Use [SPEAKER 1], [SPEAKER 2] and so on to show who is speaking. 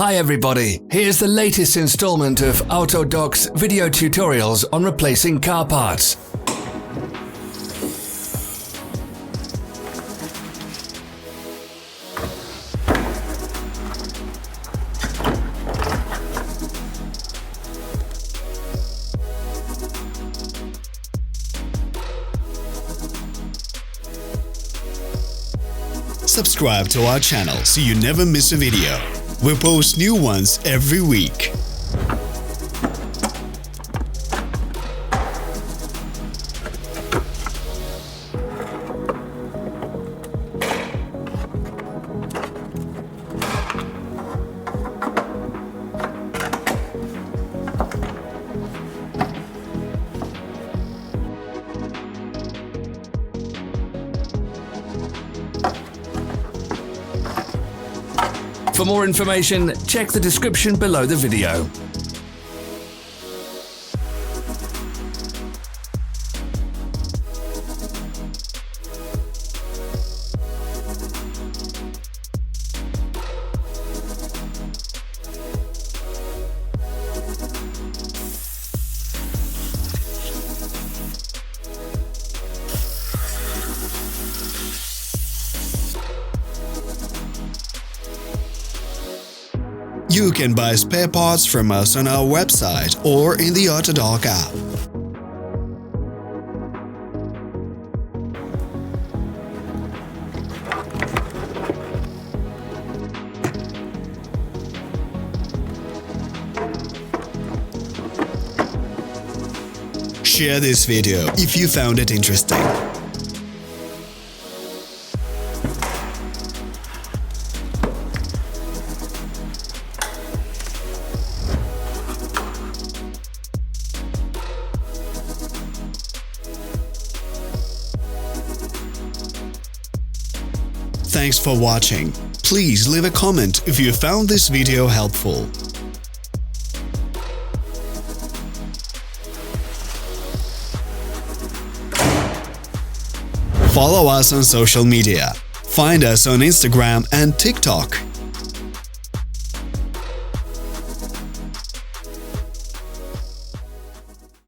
[SPEAKER 1] Hi everybody, here's the latest installment of Autodoc's video tutorials on replacing car parts.
[SPEAKER 2] Subscribe to our channel so you never miss a video. We post new ones every week.
[SPEAKER 1] For more information, check the description below the video.
[SPEAKER 2] You can buy spare parts from us on our website or in the Autodoc app. Share this video if you found it interesting. Thanks for watching. Please leave a comment if you found this video helpful. Follow us on social media. Find us on Instagram and TikTok.